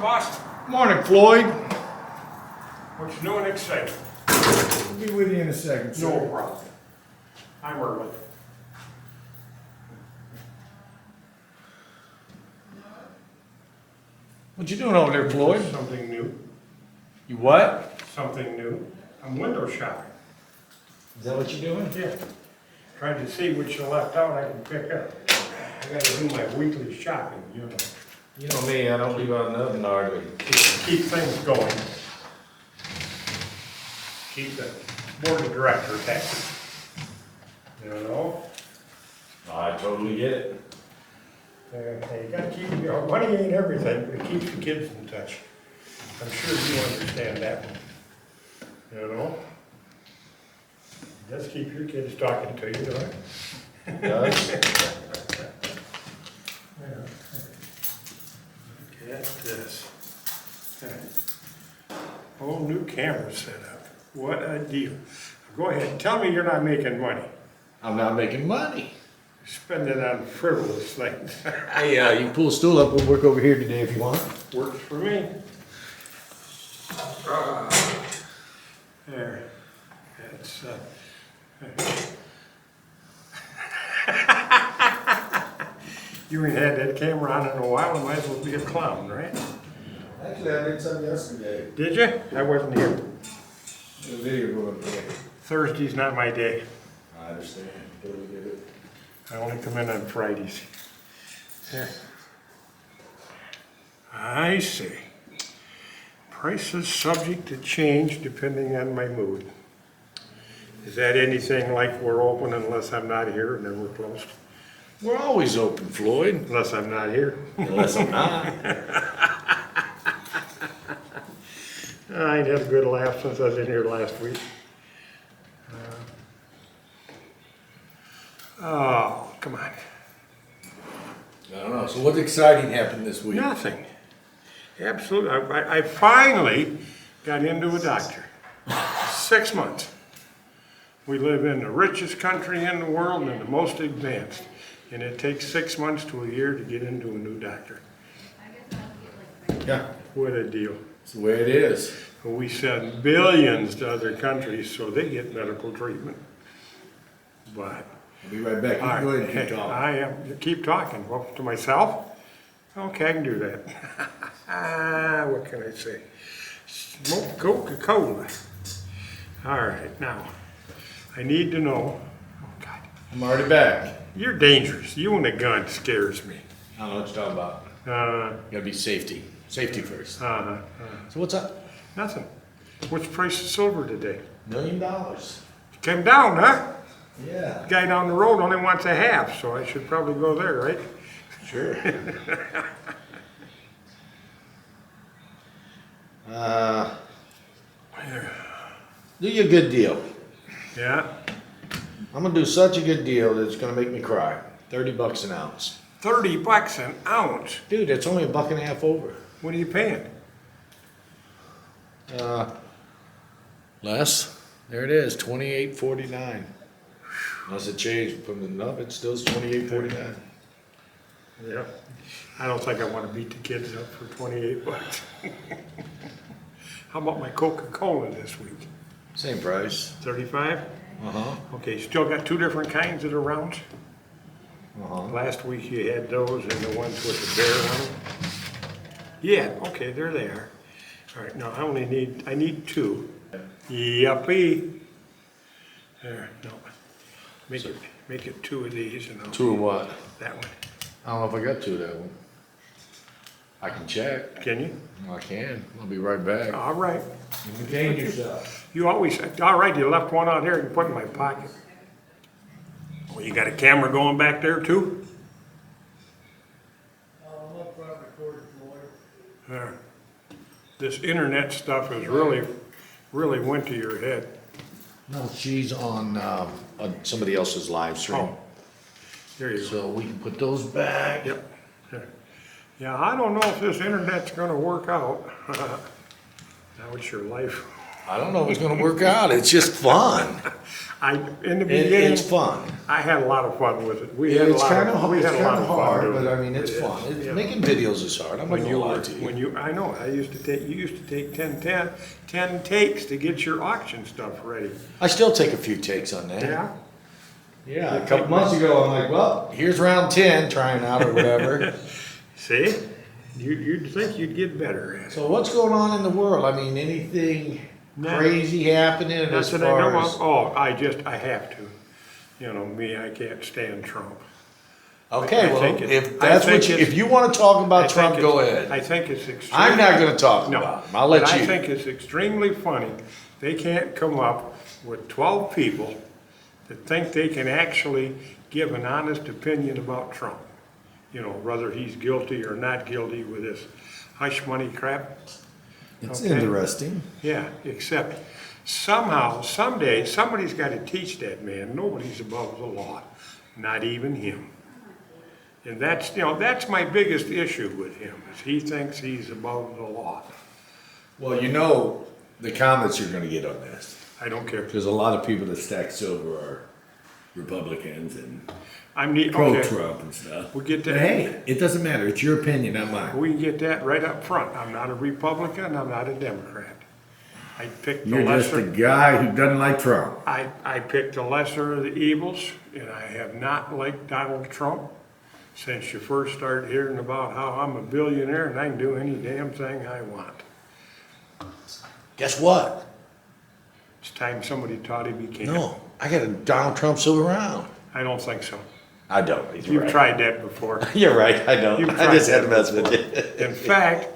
boss. Morning, Floyd. What's new and exciting? I'll be with you in a second, sir. No problem. I'm early. What you doing over there, Floyd? Something new. You what? Something new. I'm window shopping. Is that what you're doing? Yeah. Trying to see which you left out I can pick up. I gotta do my weekly shopping, you know. You know me, I don't leave out nothing hardly. Keep things going. Keep the board of directors happy. You know? I totally get it. You gotta keep, you know, money ain't everything, but it keeps the kids in touch. I'm sure you understand that one. You know? Just keep your kids talking to you, don't it? Does? Look at this. Whole new camera setup. What a deal. Go ahead, tell me you're not making money. I'm not making money. Spend it on frivolous things. Hey, you can pull a stool up. We'll work over here today if you want. Works for me. There. That's, you ain't had that camera on in a while, I might as well be a clown, right? Actually, I did some yesterday. Did you? I wasn't here. The video going today. Thursday's not my day. I understand. Totally get it. I only come in on Fridays. There. I see. Prices subject to change depending on my mood. Is that anything like we're open unless I'm not here and then we're closed? We're always open, Floyd. Unless I'm not here. Unless I'm not. I ain't had a good laugh since I was in here last week. Oh, come on. I don't know. So what's exciting happened this week? Nothing. Absolutely. I finally got into a doctor. 6 months. We live in the richest country in the world and the most advanced. And it takes 6 months to a year to get into a new doctor. Yeah. What a deal. It's the way it is. We send billions to other countries so they get medical treatment. But I'll be right back. You go ahead and keep talking. I am. Keep talking. Well, to myself? Okay, I can do that. What can I say? Smoke Coca-Cola. All right, now, I need to know. Oh, God. I'm already back. You're dangerous. You and a gun scares me. I don't know what you're talking about. Gotta be safety. Safety first. So what's up? Nothing. What's the price of silver today? $1 million. Came down, huh? Yeah. The guy down the road only wants a half, so I should probably go there, right? Sure. Do you a good deal. Yeah. I'm gonna do such a good deal that it's gonna make me cry. $30 an ounce. $30 an ounce. Dude, that's only $1.50 over. What are you paying? Less. There it is, $28.49. Unless it changed from the nub, it still is $28.49. Yeah. I don't think I want to beat the kids up for $28. How about my Coca-Cola this week? Same price. 35? Uh-huh. Okay, still got two different kinds of the rounds? Uh-huh. Last week you had those and the ones with the bear on them? Yeah, okay, there they are. All right, now I need two. Yuppie. There, no. Make it two of these and I'll. Two of what? That one. I don't know if I got two of that one. I can check. Can you? I can. I'll be right back. All right. You contain yourself. You always, all right, you left one out here, you put it in my pocket. Well, you got a camera going back there too? There. This internet stuff has really went to your head. No, she's on somebody else's live stream. Oh, there you go. So we can put those back. Yep. There. Yeah, I don't know if this internet's gonna work out. Now it's your life. I don't know if it's gonna work out. It's just fun. In the beginning, It's fun. I had a lot of fun with it. We had It's a lot kind of, of we had a lot of fun hard, doing but I it. mean, it's It is, fun. yeah. Making videos is hard. I'm not gonna lie to you. I know, you used to take 10 takes to get your auction stuff ready. I still take a few takes on that. Yeah? Yeah, a couple months ago, I'm like, well, here's round 10, trying out or whatever. See? You'd think you'd get better at it. So what's going on in the world? I mean, anything crazy happening as Not that I know far of. as? Oh, I have to. You know, me, I can't stand Trump. Okay, I well, think if I that's think what you, it's- if you want to talk I about think Trump, go it's- ahead. I think it's extremely. I'm not going to talk No, about him. I'll let but you. I think it's extremely funny. They can't come up with 12 people that think they can actually give an honest opinion about Trump. You know, whether he's guilty or not guilty with this hush money crap. It's Okay. interesting. Yeah, except somehow, someday, somebody's got to teach that man, nobody's above the law, not even him. And that's my biggest issue with him, is he thinks he's above the law. Well, you know the comments you're going to get on this. I don't care. There's a lot of people that stack silver are Republicans and Okay, pro-Trump and stuff. we'll get But that. hey, it doesn't matter. It's your opinion, not mine. We can get that right up front. I'm not a Republican, I'm not a Democrat. I picked the You're just a lesser, guy who doesn't like Trump. I picked the lesser of the evils, and I have not liked Donald Trump since you first started hearing about how I'm a billionaire and I can do any damn thing I want. Guess what? It's time somebody taught him he can't. No, I got a Donald Trump silver round. I don't think so. I don't. He's You've right. tried that before. You're right. I don't. You've I tried just had to that mess with before. you. In fact,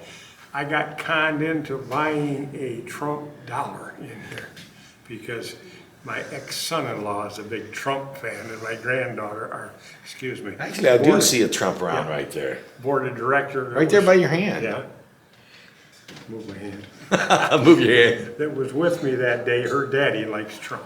I got conned into buying a Trump dollar in here because my ex-son-in-law is a big Trump fan and my granddaughter, Actually, I do board- see a Trump round Yeah. right there. board of director. Right there by your hand. Yeah. Move my hand. Move your hand. That was with me that day, her daddy likes Trump.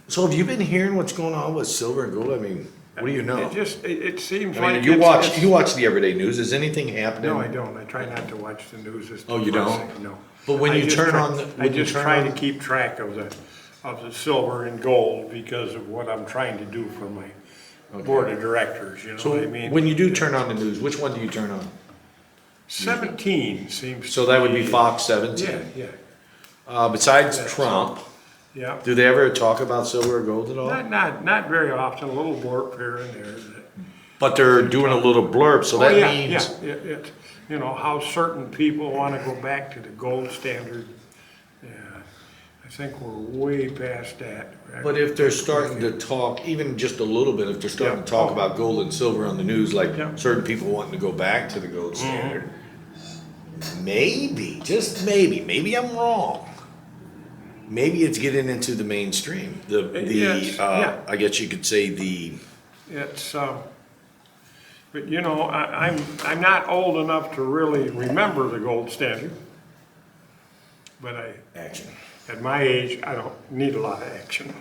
So have you been hearing what's going on with silver and gold? I mean, what do you know? It seems I like. mean, you it's- watch the everyday news. Is anything happening? No, I don't. I try not to watch the news. It's Oh, you don't? depressing. No. But when I you just turn try- on the- I when you just turn try on- to keep track of the silver and gold because of what I'm trying to do for my board of directors, you know So what I mean? when you do turn on the news, which one do you turn on? 17 seems. So that would be to Fox 17. Yeah, Besides That's- Trump, yeah. do they ever talk about silver or gold at all? Not very often, a little blurb here and there. But they're doing a little blurb, so Oh, that yeah, means yeah, it, you know, how certain people want to go back to the gold standard. Yeah, I think we're way past that. But if they're starting to talk, even just a little bit, if they're starting to talk Yeah. about gold and silver on the news, like Yeah. certain people wanting to go back to the gold standard, maybe, just maybe I'm wrong. Maybe it's getting into the mainstream. Yes, yeah. I guess you could say the. It's, but you know, I'm not old enough to really remember the gold standard. But Action. at my age, I don't need a lot of action.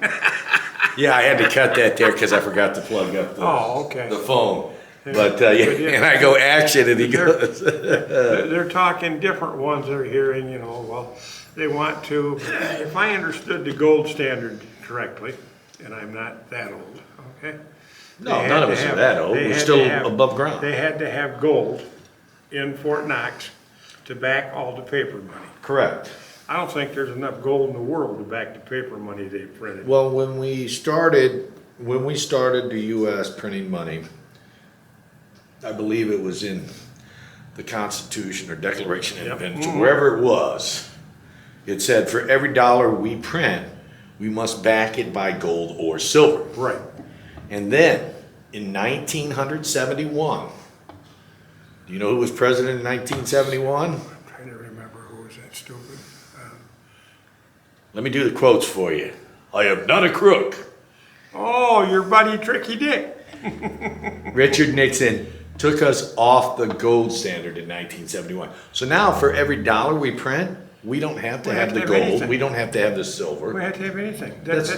Yeah, I had to cut that there because I forgot to plug up Oh, okay. the phone. Yeah. But yeah, But yeah. and I go action, and he goes. They're talking different ones they're hearing, you know, well, they want to, if I understood the gold standard correctly, and I'm not that old, okay? No, they had none of to us are have- that old. they We're had still to have- above ground. They had to have gold in Fort Knox to back all the paper money. Correct. I don't think there's enough gold in the world to back the paper money they printed. Well, when we started the U.S. printing money, I believe it was in the Constitution or Declaration of Yep. Independence, Mhm. wherever it was. It said for every dollar we print, we must back it by gold or silver. Right. And then in 1971, do you know who was president in 1971? I'm trying to remember who was that stupid. Let me do the quotes for you. I am not a crook. Oh, your buddy Tricky Dick. Richard Nixon took us off the gold standard in 1971. So now for every dollar we print, we don't have to We have have the to have gold, anything. we don't have to have the We silver. had to have anything. That's-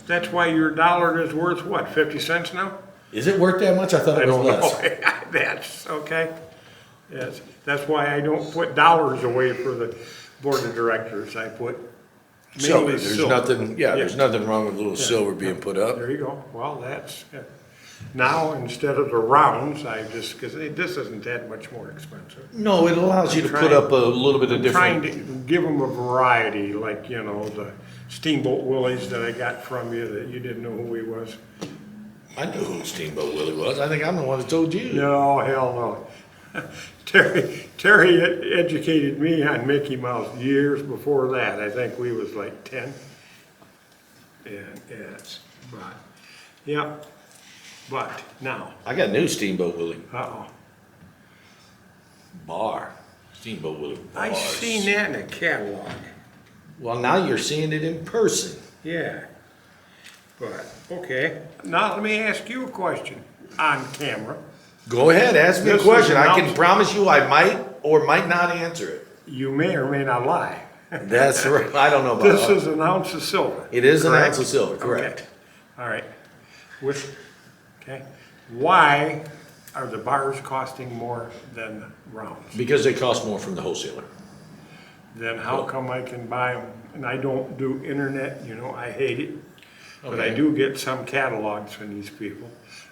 That's why your dollar is worth what, 50 cents now? Is it worth that much? I thought I it was don't less. know. That's, okay. Yes, that's why I don't put dollars away for the board of directors. I put Silver, Mainly there's silver. nothing, there's nothing wrong with a little silver being put up. There you go. Well, that's, now instead of the rounds, because this isn't that much more expensive. No, it allows you to put trying- up a little bit of Trying different. to give them a variety, like, the Steamboat Willies that I got from you that you didn't know who he was. I knew who Steamboat Willie was. I think I'm the one that told you. No, hell no. Terry educated me on Mickey Mouse years before that. I think we was like 10. And it's, but now, I got new Steamboat Willie uh-oh. bar. Steamboat Willie bars. I seen that in a catalog. Well, now you're seeing it in person. Yeah. But, okay. Now let me ask you a question on camera. Go ahead, ask me a This is question. I can announced- promise you I might or might not answer it. You may or may not lie. That's right. I don't know about This that. is an ounce of silver. It is an correct? ounce of silver, correct. Okay. All right. Okay. Why are the bars costing more than rounds? Because they cost more from the wholesaler. Then how come I can buy them? And I don't do internet, I hate it. But I Okay. do get some catalogs from these people.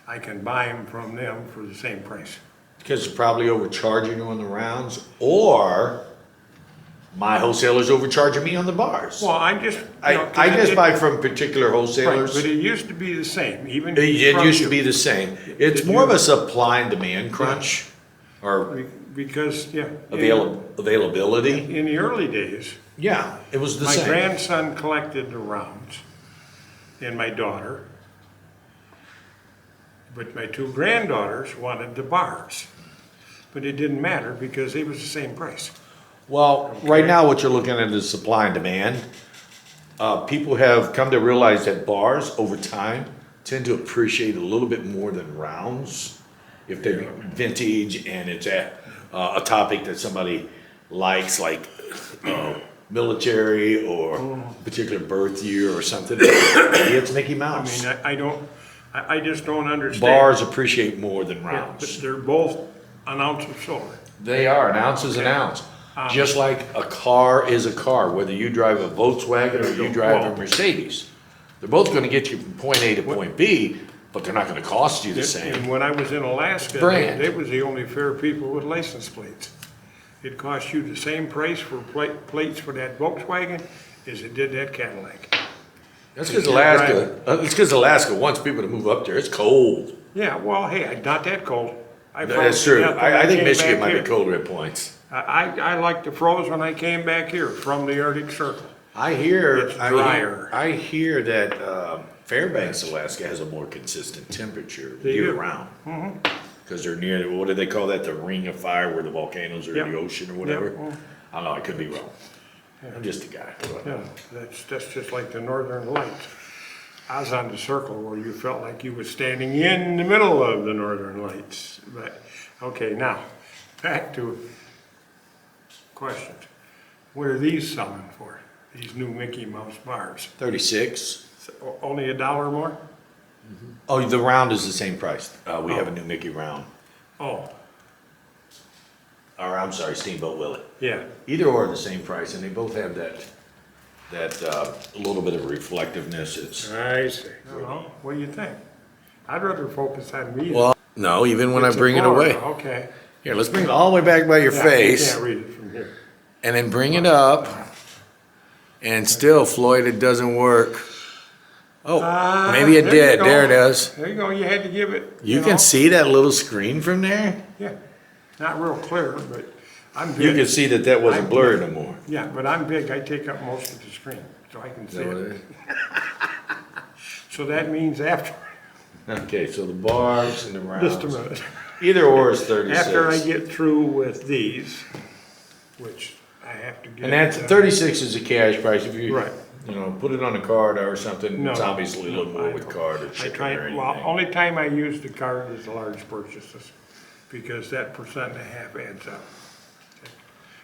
I can buy them from them for the same price. Because it's probably overcharging you on the rounds, or my wholesaler's overcharging me on the bars. Well, I just. I just buy from particular Right, wholesalers. but it used to be the same, even. It from used to you. be the same. It's Did more of you- a supply and demand crunch, or Because, availability. In the early days, Yeah, it was the my same. grandson collected the rounds, and my daughter. But my two granddaughters wanted the bars. But it didn't matter because it was the same price. Well, right now, what you're looking at is supply and demand. People have come to realize that bars, over time, tend to appreciate a little bit more than rounds. If they're vintage and it's a topic that somebody likes, like military or particular birth year or something, maybe it's Mickey I Mouse. mean, I just don't understand. Bars appreciate more than Yeah, but rounds. they're both an ounce of silver. They are, an ounce is an ounce. Just like a car is a car, whether you drive a Volkswagen or you drive a Mercedes. They're both gonna get you from point A to point B, but they're not gonna cost you the And same. when I was in Alaska, Brand. they was the only fair people with license plates. It cost you the same price for plates for that Volkswagen as it did that Cadillac. That's because Alaska wants people to move up there. It's cold. Yeah, well, hey, not that cold. I That's froze to true. death when I think came Michigan back might be here. colder at points. I like to froze when I came back here from the Arctic Circle. I hear, It's drier. I hear that Fairbanks, Alaska has a more consistent temperature They year do. round. Because they're near, what do they call that, the ring of fire where the volcanoes are in Yep. the ocean or whatever? Yep. I don't know, I could be wrong. I'm just a guy. Yeah, that's just like the Northern Lights. I was on the circle where you felt like you were standing in the middle of the Northern Lights. But, okay, now, back to questions. What are these selling for, these new Mickey Mouse bars? 36. Only $1 more? Oh, the round is the same price. We have a new Mickey round. Oh, Or I'm sorry, Steamboat Willie. yeah. Either or are the same price, and they both have that little bit of reflectiveness. It's I see. Well, what do you think? I'd rather focus on me. well, no, even when I It's a bring it bar. away. Okay. Here, let's bring it all the way back by your Yeah, face, You can't read it from here. and then bring it up. And still, Floyd, it doesn't work. Oh, maybe it There you did. go. There it is. There you go, you had to give it. You know. can see that little screen from there. Yeah, not real clear, but I'm big. You can see that wasn't blurred no more. Yeah, but I'm big, I take up most of the screen, so I can Is see that what it. it is? So that means after, Okay, so the bars and the rounds. just a minute, Either or is 36. after I get through with these, which I have to get. And that's 36 is the cash price. If you, Right. you know, put it on a card or something, No, it's obviously a little no, more I with don't. card or I shipping try, or anything. well, only time I use the card is large purchases, because that 1.5% adds up.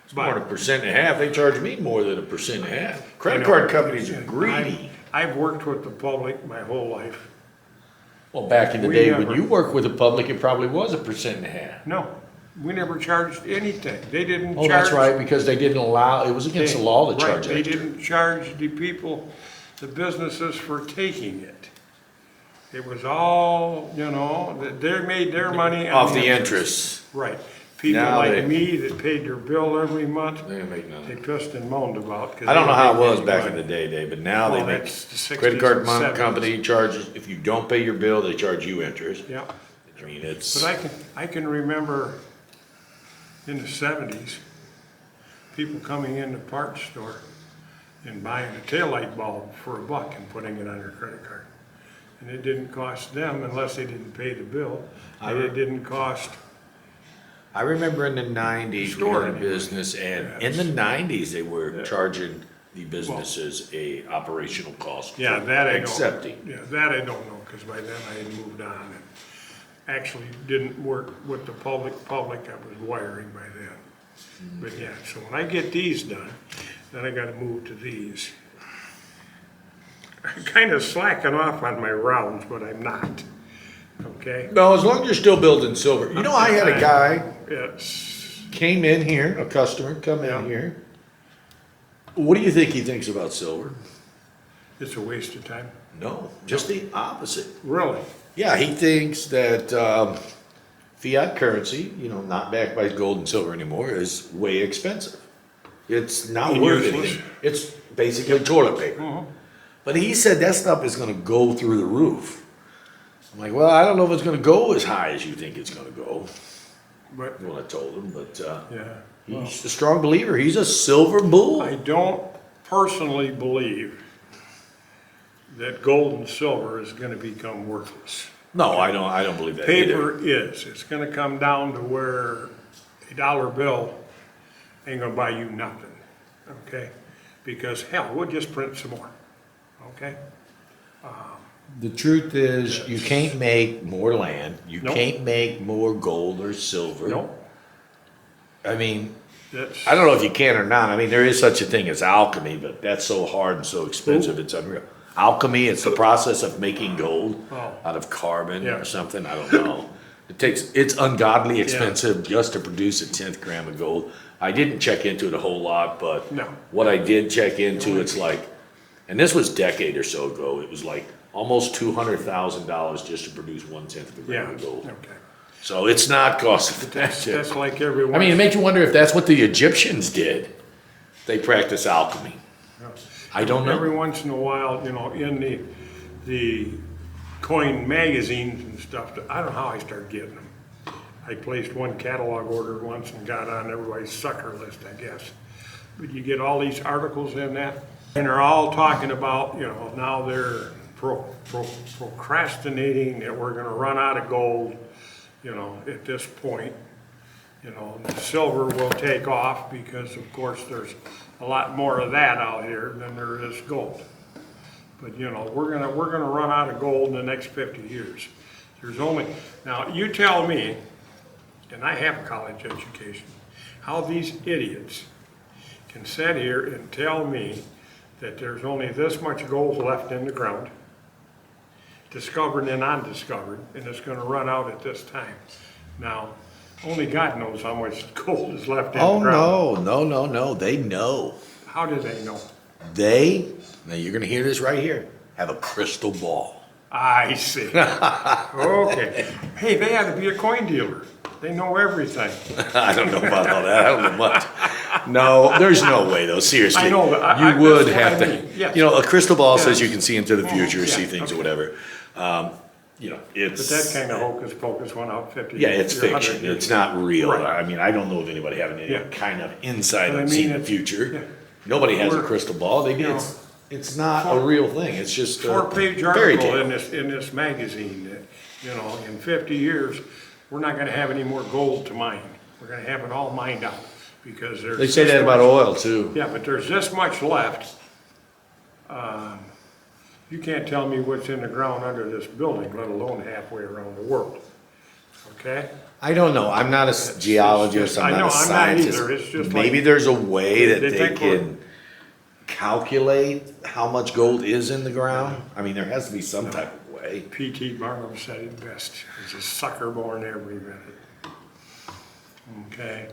It's more than 1.5%. They charge me more than 1.5%. I Credit know. card companies are greedy. I've worked with the public my whole Well, back in the We day never- when you worked with the public, it probably was 1.5%. No, We never charged anything. They didn't charge. Oh, that's right, because they didn't allow, it was against the law to Right, charge they extra. didn't charge the people, the businesses for taking it. It was all, you know, they made their money on Off the interest. Right. People Now like they- me that paid their bill every month, They didn't make they nothing. pissed and moaned about. 'Cause I don't they know how it didn't was make back any in the money. day, but now they Well, make, that's the 60s credit card and 70s. company charges, if you don't pay your bill, they charge you interest. Yeah, I mean, it's, but I can remember in the 70s, people coming in the parts store and buying a taillight bulb for $1 and putting it on their credit card. And it didn't cost them unless they didn't pay the bill, and it didn't cost, I remember in the nineties, we Store were in anyway. business, and Yeah. in the nineties, they were Yeah. charging the businesses a operational cost. yeah, for that I don't. accepting. Yeah, that I don't know, because by then I had moved on and actually didn't work with the public I was wiring by then. But yeah, so when I get these done, then I gotta move to these. I'm kind of slacking off on my rounds, but I'm not, okay? No, as long as you're still building silver. You know, I had a guy It's, came in here, a customer come Yeah. in here. What do you think he thinks about silver? it's a waste of time, No, just the opposite. really. Yeah, he thinks that fiat currency, you know, not backed by gold and silver anymore, is way expensive. It's not And worth useless. anything. It's basically toilet paper. Mhm. But he said that stuff is going to go through the roof. I'm like, well, I don't know if it's going to go as high as you think it's going to go. But, Well, I told him, but yeah. he's a strong believer. He's a silver bull. I don't personally believe that gold and silver is gonna become worthless. No, I don't believe that either. Paper is, it's gonna come down to where a dollar bill ain't gonna buy you nothing, okay? Because hell, we'll just print some more, okay? The truth is, you can't make more land. You Nope. can't make more gold or silver. Nope, I mean, that's, I don't know if you can or not. I mean, there is such a thing as alchemy, but that's so hard and so expensive, it's unreal. Alchemy, it's the process of making gold Oh. out of carbon Yeah. or something, I don't know. It's ungodly expensive just to produce a 10th gram of gold. I didn't check into it a whole lot, but No. what I did check into, it's like, and this was a decade or so ago, it was like almost $200,000 just to produce 1/10 of a yeah, gram of gold. okay. So it's not cost That's effective. like everyone. I mean, it makes you wonder if that's what the Egyptians did. They practice alchemy. I don't know. Every once in a while, you know, in the coin magazines and stuff, I don't know how I started getting them. I placed one catalog order once and got on everybody's sucker list, I guess. But you get all these articles in that, and they're all talking about, you know, now they're procrastinating that we're gonna run out of gold, you know, at this point. You know, the silver will take off because of course there's a lot more of that out here than there is gold. But you know, we're gonna run out of gold in the next 50 years. There's only, now you tell me, and I have a college education, how these idiots can sit here and tell me that there's only this much gold left in the ground, discovered and undiscovered, and it's gonna run out at this time. Now, only God knows how much gold is left in the Oh, ground. no. They know. How do they know? They, now you're going to hear this right here, have a crystal ball. I see. Okay. Hey, they ought to be a coin dealer. They know everything. I don't know about all that. I don't know much. No, there's no way though. Seriously. I know, but I- You would that's what have I to, mean. Yes. you know, a crystal ball says Yes. you can see into the future, see Yeah, things or okay. whatever. You know, But it's. that kind of hocus pocus went out 50 Yeah, years. it's 100 fiction. years. It's not real. Right. I mean, I don't know of anybody having any Yeah. kind of insight But I on mean, seeing the it's- future. yeah. Nobody has a We're- crystal ball. They you know, it's not a real thing. It's just a Four-page fairy article tale. in this magazine that, you know, in 50 years, we're not gonna have any more gold to mine. We're gonna have it all mined out because there's. They say this that about much- oil too. Yeah, but there's this much left. You can't tell me what's in the ground under this building, let alone halfway around the world. Okay? I don't know. I'm not a geologist. I I'm know, not a I'm not scientist. either. It's just Maybe like- there's a way that They they think we're- can calculate how much gold is in the ground. I mean, there has to be some type of way. P.T. Barnum said it best, there's a sucker born every minute. Okay.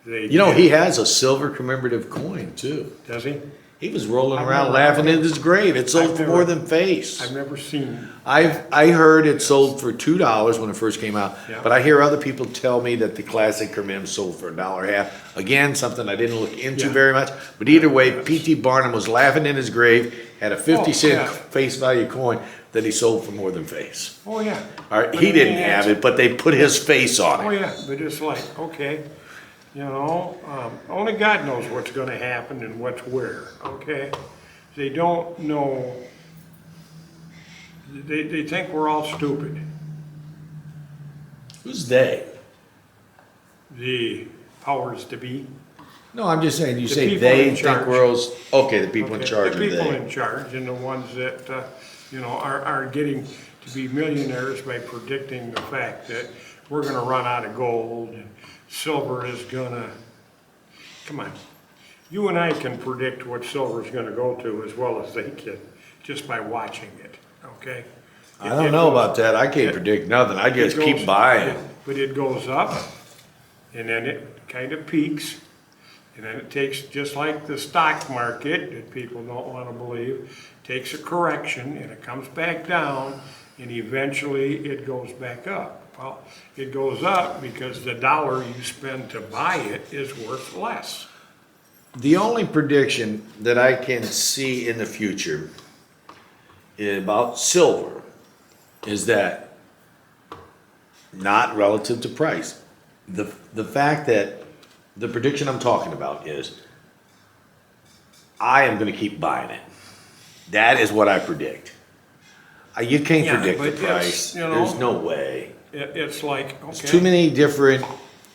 They You know, did. he has a silver commemorative coin too. Does he? He was rolling I've around never- laughing in his grave. It sold I've for never- more than face. I've never seen. I heard it sold for $2 when it first came out, Yeah. but I hear other people tell me that the classic Commem sold for $1.50. Again, something I didn't look into Yeah. very much, but either way, P.T. Barnum was laughing in his grave, had a 50-cent yeah. face value coin that he sold for more than face. Oh, yeah. All right, But he I didn't mean, have it, but they put his face on Oh, it. yeah, but it's like, okay, you know, only God knows what's gonna happen and what's where, okay? They don't know, they think we're all stupid. Who's they? The powers to be. No, I'm just saying, you The say people they in think charge. we're all, okay, the people in Okay, charge the are people they. in charge and the ones that, you know, are getting to be millionaires by predicting the fact that we're gonna run out of gold and silver is gonna, come on. You and I can predict what silver is gonna go to as well as they can, just by watching it, okay? I don't know about that. I can't predict nothing. I just It keep goes- buying. But it goes up, and then it kind of peaks, and then it takes, just like the stock market, that people don't want to believe, takes a correction, and it comes back down, and eventually it goes back up. Well, it goes up because the dollar you spend to buy it is worth less. The only prediction that I can see in the future about silver is that not relative to price. The fact that the prediction I'm talking about is I am going to keep buying it. That is what I predict. You can't Yeah, predict the but it's, price. you know, There's no way. It's like, There's okay. too many different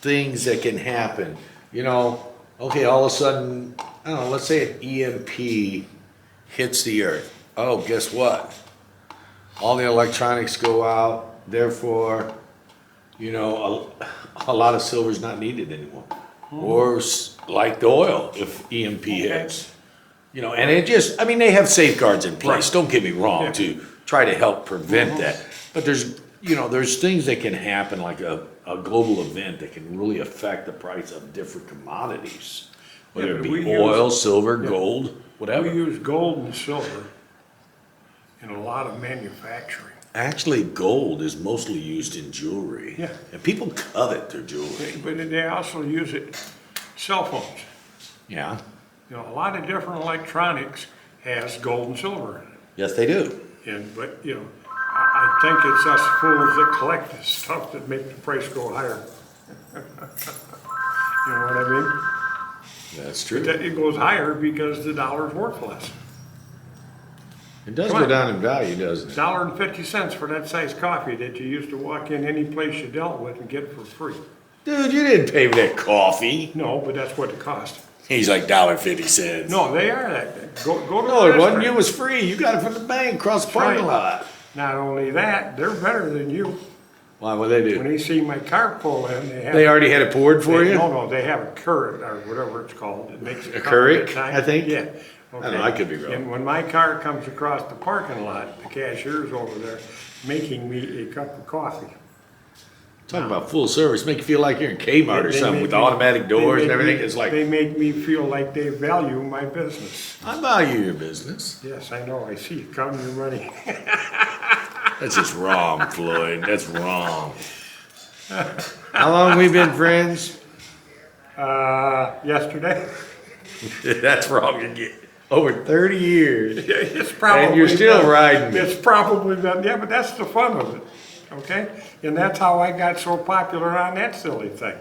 things that can happen. You know, okay, all of a sudden, I don't know, let's say an EMP hits the earth. Oh, guess what? All the electronics go out, therefore, you know, a lot of silver's not needed anymore. Or like the oil, if EMP hits. You know, and it just, I mean, they have safeguards in place, Right. don't get me wrong, Yeah. to try to help prevent that. But there's, you know, there's things that can happen, like a global event that can really affect the price of different commodities. Whether Yeah, it but we be use- oil, silver, yeah. gold, We whatever. use gold and silver in a lot of manufacturing. Actually, gold is mostly used in jewelry. Yeah. And people covet their jewelry. But they also use it, cell phones. Yeah. You know, a lot of different electronics has gold and silver in it. Yes, they do. But, you know, I think it's us fools that collect this stuff that make the price go higher. You know what I mean? That's But true. it goes higher because the dollar's worth less. It does Come go on. down in value, doesn't it? $1.50 for that size coffee that you used to walk in any place you dealt with and get for free. Dude, you didn't pay for that coffee. No, but that's what it cost. He's like $1.50. No, they are that. Go to No, the it wasn't. restaurant. You was free. You got it from the bank across the parking Right. lot. Not only that, they're better than you. Why would they When do? they see my car pull in, they have. They already had it poured for they- you? No, they have a current or whatever it's called. It makes it A come at Keurig, time. I think? Yeah. I don't know, Okay. I could be wrong. And when my car comes across the parking lot, the cashier's over there making me a cup of coffee. Talking about full service, make you feel like you're in Kmart or They something make with me- automatic they doors and make everything. me- It's like, They make me feel like they value my business. I value your business. Yes, I know, I see you counting your money. That's just wrong, Floyd. That's wrong. How long we been friends? Yesterday? That's wrong again. Over 30 years. It's probably. And you're still done. riding me. It's probably done, yeah, but that's the fun of it, okay? And that's how I got so popular on that silly thing.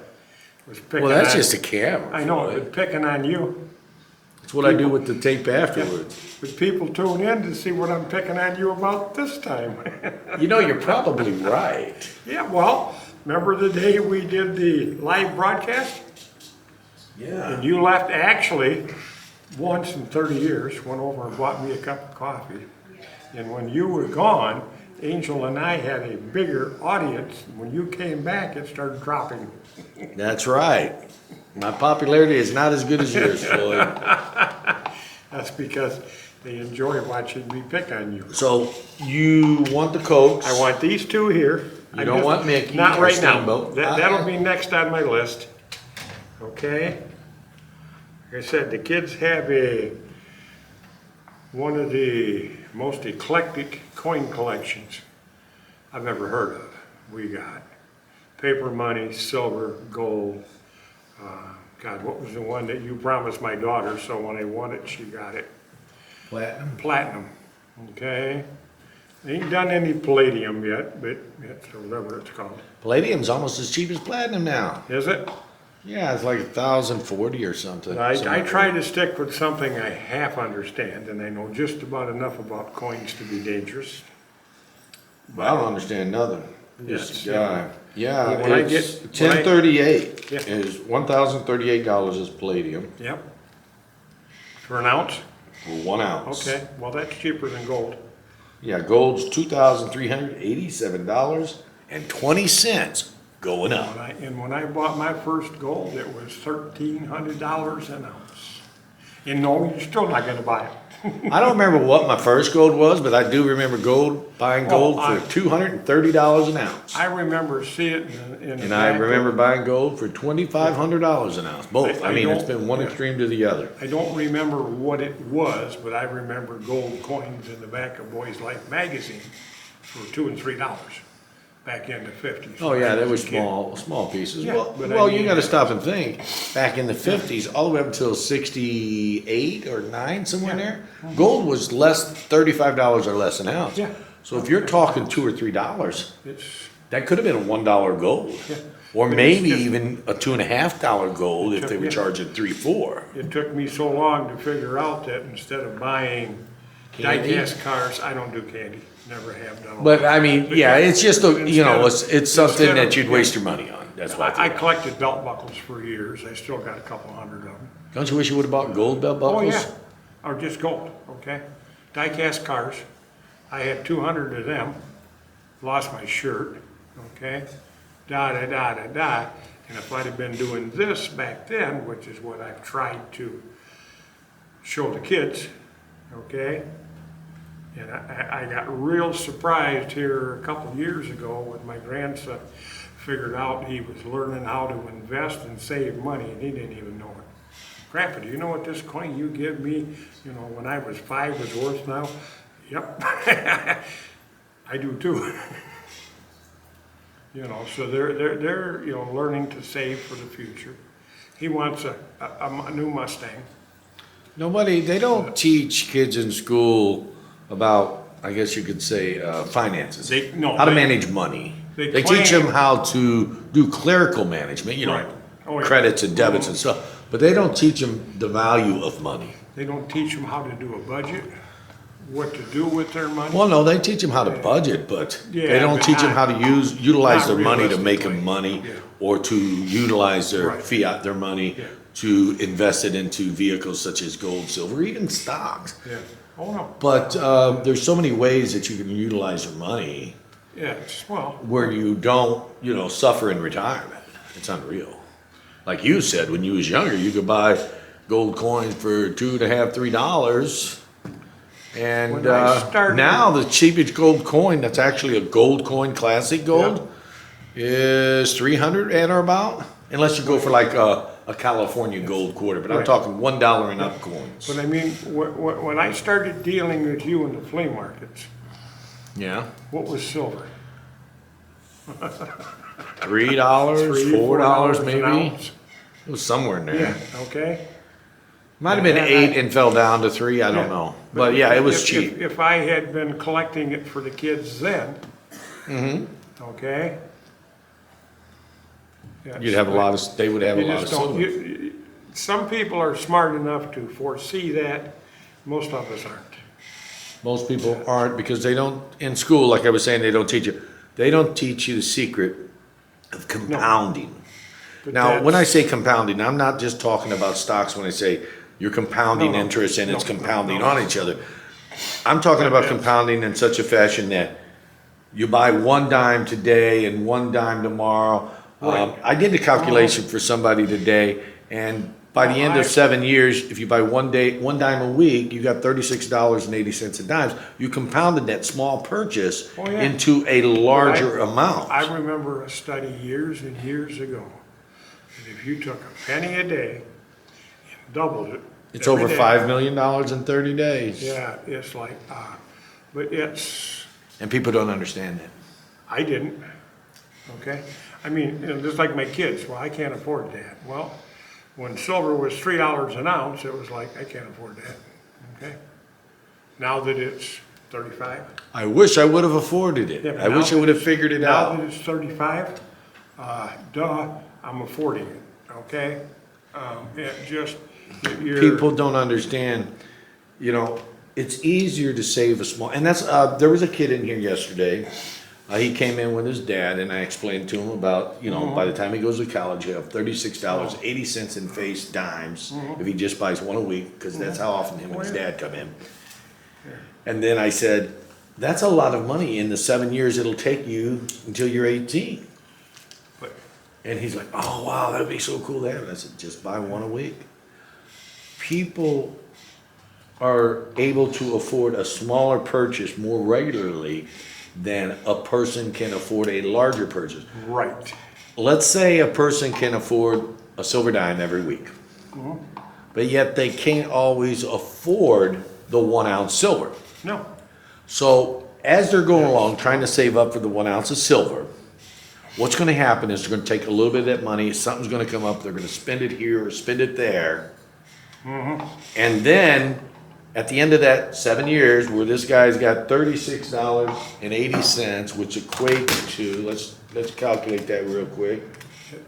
Was picking Well, that's on- just a camera. I know, Floyd. but picking on you. That's what I do with the tape afterwards. But people tune in to see what I'm picking on you about this time. You know, you're probably right. Yeah, well, remember the day we did the live broadcast? Yeah. And you left, actually, once in 30 years, went over and bought me a cup of coffee. And when you were gone, Angel and I had a bigger audience. When you came back, it started dropping. That's right. My popularity is not as good as yours, Floyd. That's because They enjoy watching me pick on you. So you want the Cokes? I want these two here. You don't want Mickey Not or right now. Steamboat? That'll be next on my list. Okay? Like I said, the kids have one of the most eclectic coin collections I've ever heard of. We got paper money, silver, gold. God, what was the one that you promised my daughter, so when I won it, she got it? Platinum. Platinum, okay? Ain't done any palladium yet, but it's whatever it's called. Palladium's almost as cheap as platinum now. Is it? Yeah, it's like 1,040 or something. I try to stick with something I half understand, and I know just about enough about coins to be dangerous. But I don't understand nothing. Yes. This guy. Yeah, When I it's get- 1038 Yeah. is $1,038 is palladium Yep. For an ounce? for 1 ounce. Okay, well, that's cheaper than gold. Yeah, gold's $2,387.20 going up. When I bought my first gold, it was $1,300 an ounce. And no, you're still not gonna buy it. I don't remember what my first gold was, but I do remember buying gold I- for $230 an ounce. I remember seeing it in the And I back remember of- buying gold for $2,500 an ounce, both. I I mean, it's don't- been one yeah. extreme to the other. I don't remember what it was, but I remember gold coins in the back of Boys Life magazine for $2 and $3 back in the 50s. Oh, yeah, they were As a kid. small pieces. Yeah, Well, but I well, you mean- gotta stop and think, back in the 50s, all the way up until 68 or 9, somewhere in there, gold was $35 or less an ounce. Yeah. So if you're talking $2 or $3, It's, that could have been a $1 gold. Yeah. Or But maybe it's just- even a $2.50 gold if they were Yeah. charging 3, 4. it took me so long to figure out that instead of buying Candy? die-cast cars, I don't do candy, never have done. But I mean, yeah, it's just, it's Instead something of- that you'd waste your money on. That's why. I collected belt buckles for years, I still got a couple hundred of them. Don't you wish you would've bought gold belt Oh, buckles? yeah, or just gold, okay? Die-cast cars, I had 200 of them, lost my shirt, okay? Da. And if I'd have been doing this back then, which is what I've tried to show the kids, okay? And I got real surprised here a couple of years ago when my grandson figured out he was learning how to invest and save money, and he didn't even know it. Grandpa, do you know what this coin you give me, when I was 5 was worth now? Yep. I do too. So they're learning to save for the future. He wants a new Mustang. They don't teach kids in school about, I guess you could say, finances. How to manage money. they They teach claim- them how to do clerical management, Right. Oh, yeah. credits and debits and stuff. But they don't teach them the value of money. They don't teach them how to do a budget, what to do with their money. Well, no, they teach them how to budget, but Yeah, they don't but teach them how to utilize not their money to make realistically. them money, Yeah. or to utilize their Right. fiat, their money, Yeah. to invest it into vehicles such as gold, silver, even stocks. Yeah. Oh, no. But there's so many ways that you can utilize your money Yeah, well, where you don't, suffer in retirement. It's unreal. Like you said, when you was younger, you could buy gold coins for $2.50, $3. And When I started- now the cheapest gold coin, that's actually a gold coin, classic gold, is 300 at or about, unless you go for like a California gold quarter. But I'm Right. talking $1 and up coins. but I mean, when I started dealing with you in the flea markets, Yeah, what was silver? $3, $3, $4 an maybe. ounce? It was somewhere in there. Yeah, okay? Might have been And 8 and fell down to 3. I don't Yeah. know, but yeah, it was If- cheap. If I had been collecting it for the kids then, okay? Yeah, You'd have a lot of. They would have a You lot of just don't, silver. some people are smart enough to foresee that, most of us aren't. Most people aren't because they don't in school. Like I was saying, they don't teach you. They don't teach you the secret of compounding. But Now, when I that's- say compounding, I'm not just talking about stocks. When I say you're compounding No, no. interest and it's No, compounding no. on each other, I'm talking about Yes. compounding in such a fashion that you buy 1 dime today and 1 dime tomorrow. Right. I did the calculation for somebody today, and By the end of 7 years, if you buy one dime a week, you got $36.80 in dimes. You compounded that small purchase Oh, yeah. into a larger amount. I remember a study years and years ago, that if you took a penny a day and doubled it. It's every over day, $5 million in 30 days. Yeah, it's like, but And people don't understand that. I didn't, okay? I mean, just like my kids, well, I can't afford that. Well, when silver was $3 an ounce, it was like, I can't afford that, okay? Now that it's 35. I wish I would have afforded it. Yeah, but I wish I now would have figured it Now out. that it's 35, I'm affording it, okay? It just, you're. People don't understand, it's easier to save a small, and that's, there was a kid in here yesterday. He came in with his dad and I explained to him about, by the time he goes to college, he'll have $36.80 in face dimes if he just buys one a week, because that's how often him and his dad come in. And then I said, that's a lot of money in the 7 years it'll take you until you're 18. But And he's like, oh, wow, that'd be so cool to have. And I said, just buy one a week. People are able to afford a smaller purchase more regularly than a person can afford a larger purchase. Right. Let's say a person can afford a silver dime every week, but yet they can't always afford the 1 ounce silver. No. So as they're going along trying to save up for the 1 ounce of silver, what's going to happen is they're going to take a little bit of that money, something's going to come up, they're going to spend it here or spend it there. And then at the end of that 7 years, where this guy's got $36.80, which equates to, let's calculate that real quick,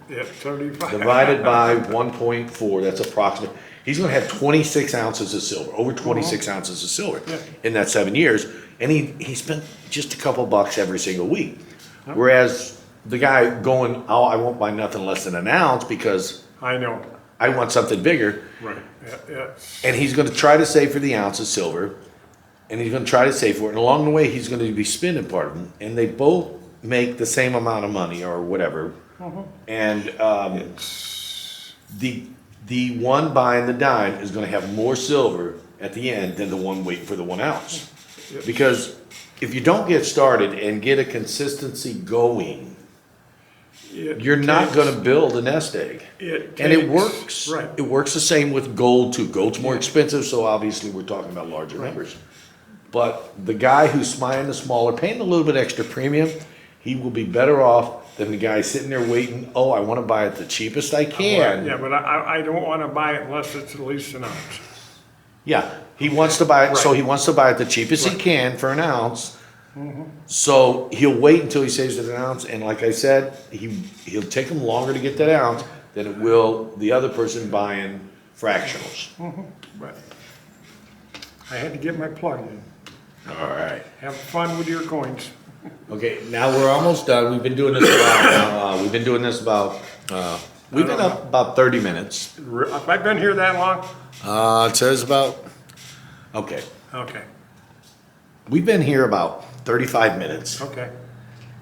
Yeah, 35. divided by 1.4, that's approximate. He's gonna have 26 ounces of silver, over 26 ounces of silver Yeah. in that 7 years. And he spent just a couple bucks every single week. Whereas the guy going, oh, I won't buy nothing less than an ounce because I know. I want something bigger. Right. Yeah. And he's gonna try to save for the ounce of silver, and he's gonna try to save for it, and along the way, he's gonna be spending part of them, and they both make the same amount of money or whatever. And, the one buying the dime is gonna have more silver at the end than the one waiting for the 1 ounce. Because if you don't get started and get a consistency going, you're not gonna build a nest egg. And it works. Right. It works the same with gold too. Gold's more expensive, so obviously we're talking about larger numbers. But the guy who's buying the smaller, paying a little bit extra premium, he will be better off than the guy sitting there waiting, oh, I wanna buy it the cheapest I can. Yeah, but I don't want to buy it unless it's at least an ounce. Yeah, he wants to buy it, so Right. he wants to buy it the cheapest he can for an ounce. So he'll wait until he saves it an ounce, and like I said, he'll take him longer to get that ounce than it will the other person buying fractionals. But I had to get my plug in. All right. Have fun with your coins. Okay, now we're almost done. We've been doing this about, we've been up about 30 minutes. Have I been here that long? It says about, okay, Okay, we've been here about 35 minutes. okay.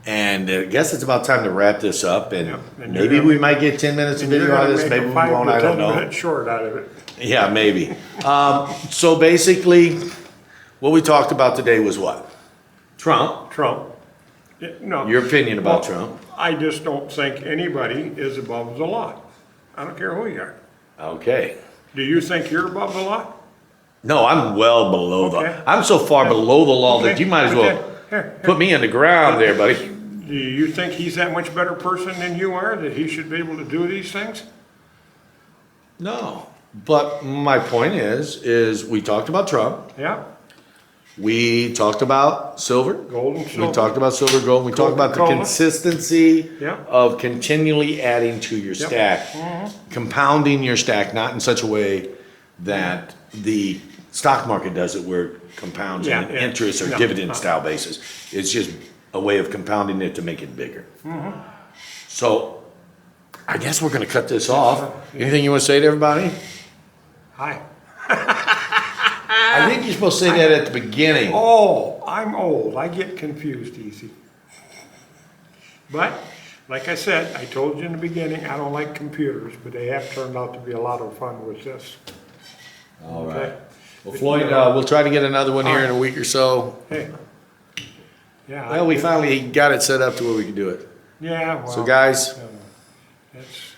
And I guess it's about time to wrap this up, and Yep, and you're maybe gonna we make- might get 10 minutes of And you're video out of gonna this, make maybe a we 5 won't, to I don't 10 know. minute short out of it. Yeah, maybe. So basically, what we talked about today was what? Trump. Trump. No. Your opinion about Well, Trump. I just don't think anybody is above the law. I don't care who you are. Okay. Do you think you're above the law? No, I'm well below Okay. I'm so far below the law that Okay, you might as okay. well Here, put me in the ground there, buddy. Do you think he's that much better person than you are, that he should be able to do these things? No. But my point is we talked about Trump. Yeah, We talked about silver. gold and silver. We talked about silver, gold. We talked about the Coca-Cola. consistency Yeah. of continually adding to your Yep. stack, compounding your stack, not in such a way that the stock market does it, where it compounds Yeah, in yeah. interest or No, dividend style basis. It's just a way of compounding it to make it bigger. Mm-hmm. So I guess we're going to cut this off. Anything you want to say to everybody? Hi. I think you're supposed to say that at the beginning. Oh, I'm old. I get confused easy. But Like I said, I told you in the beginning, I don't like computers, but they have turned out to be a lot of fun with this. All Okay. right. Well, Floyd, we'll try to get another one here in a week or so. Hey. Yeah. Well, we finally got it set up to where we can do it. Yeah, well. So guys, It's,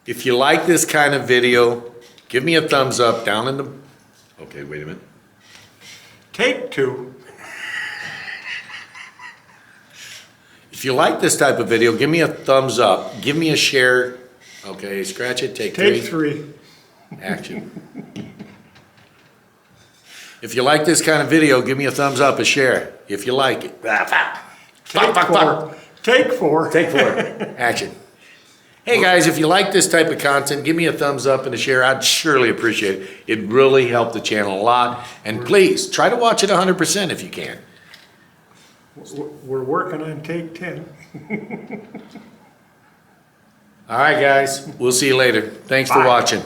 if you like this kind of video, give me a thumbs up down in the, okay, wait a minute. take two. If you like this type of video, give me a thumbs up, give me a share. Okay, scratch it, take Take three, three. action. If you like this kind of video, give me a thumbs up, a share, if you like it. Take four. Take four. Take four, action. Hey guys, if you like this type of content, give me a thumbs up and a share. I'd surely appreciate it. It'd really help the channel a lot. And please, try to watch it 100% if you can. We're working on take 10. All right, guys, we'll see you later. Thanks for Bye. watching.